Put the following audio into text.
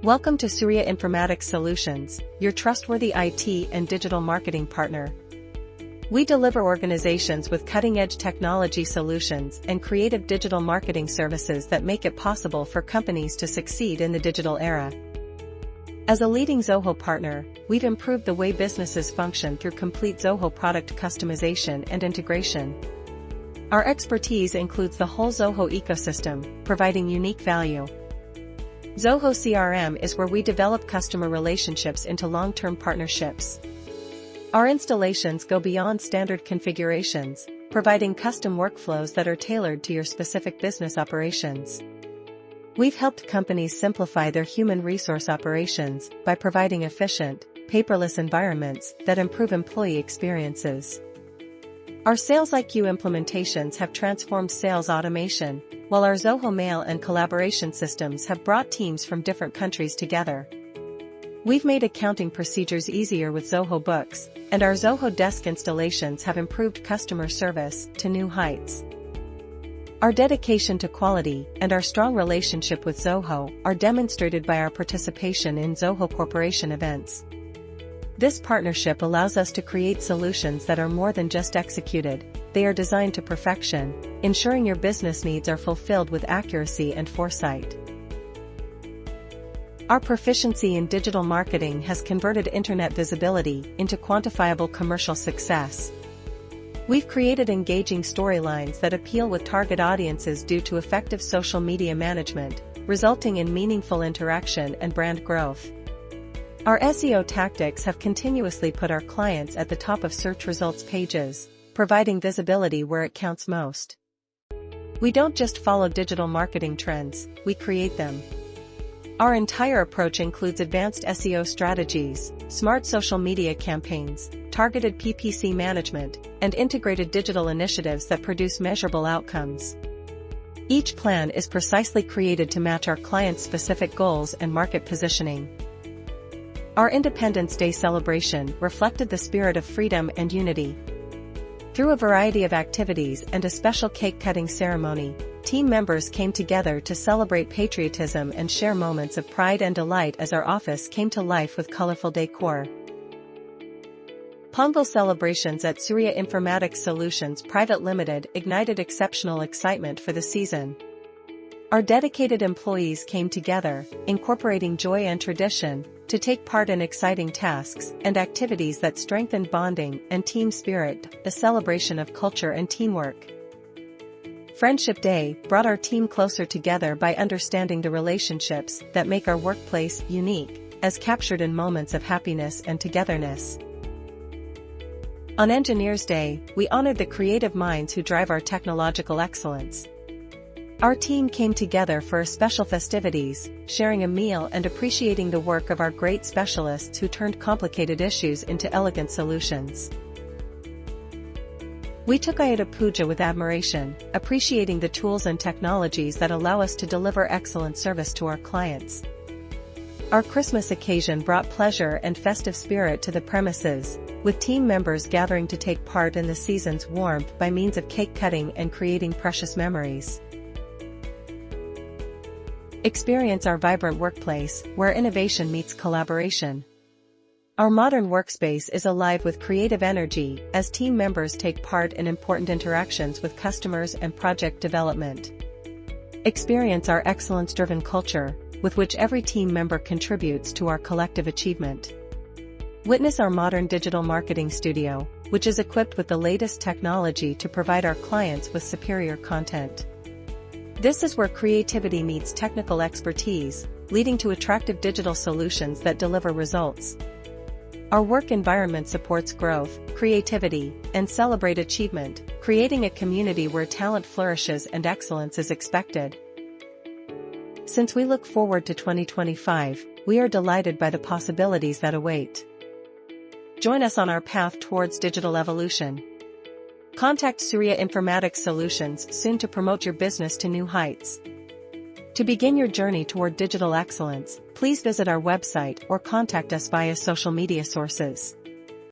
Welcome to Surya Informatics Solutions, your trustworthy IT and digital marketing partner. We deliver organizations with cutting-edge technology solutions and creative digital marketing services that make it possible for companies to succeed in the digital era. As a leading Zoho partner, we've improved the way businesses function through complete Zoho product customization and integration. Our expertise includes the whole Zoho ecosystem, providing unique value. Zoho CRM is where we develop customer relationships into long-term partnerships. Our installations go beyond standard configurations, providing custom workflows that are tailored to your specific business operations. We've helped companies simplify their human resource operations by providing efficient, paperless environments that improve employee experiences. Our Sales IQ implementations have transformed sales automation, while our Zoho Mail and collaboration systems have brought teams from different countries together. We've made accounting procedures easier with Zoho Books, and our Zoho Desk installations have improved customer service to new heights. Our dedication to quality and our strong relationship with Zoho are demonstrated by our participation in Zoho Corporation events. This partnership allows us to create solutions that are more than just executed, they are designed to perfection, ensuring your business needs are fulfilled with accuracy and foresight. Our proficiency in digital marketing has converted internet visibility into quantifiable commercial success. We've created engaging storylines that appeal with target audiences due to effective social media management, resulting in meaningful interaction and brand growth. Our SEO tactics have continuously put our clients at the top of search results pages, providing visibility where it counts most. We don't just follow digital marketing trends, we create them. Our entire approach includes advanced SEO strategies, smart social media campaigns, targeted PPC management, and integrated digital initiatives that produce measurable outcomes. Each plan is precisely created to match our clients' specific goals and market positioning. Our Independence Day celebration reflected the spirit of freedom and unity. Through a variety of activities and a special cake-cutting ceremony, team members came together to celebrate patriotism and share moments of pride and delight as our office came to life with colorful decor. Pongal celebrations at Surya Informatics Solutions Private Limited ignited exceptional excitement for the season. Our dedicated employees came together, incorporating joy and tradition, to take part in exciting tasks and activities that strengthened bonding and team spirit, a celebration of culture and teamwork. Friendship Day brought our team closer together by understanding the relationships that make our workplace unique, as captured in moments of happiness and togetherness. On Engineers Day, we honored the creative minds who drive our technological excellence. Our team came together for special festivities, sharing a meal and appreciating the work of our great specialists who turned complicated issues into elegant solutions. We took Ayuda Puja with admiration, appreciating the tools and technologies that allow us to deliver excellent service to our clients. Our Christmas occasion brought pleasure and festive spirit to the premises, with team members gathering to take part in the season's warmth by means of cake cutting and creating precious memories. Experience our vibrant workplace, where innovation meets collaboration. Our modern workspace is alive with creative energy as team members take part in important interactions with customers and project development. Experience our excellence-driven culture, with which every team member contributes to our collective achievement. Witness our modern digital marketing studio, which is equipped with the latest technology to provide our clients with superior content. This is where creativity meets technical expertise, leading to attractive digital solutions that deliver results. Our work environment supports growth, creativity, and celebrate achievement, creating a community where talent flourishes and excellence is expected. Since we look forward to 2025, we are delighted by the possibilities that await. Join us on our path towards digital evolution. Contact Surya Informatics Solutions soon to promote your business to new heights. To begin your journey toward digital excellence, please visit our website or contact us via social media sources.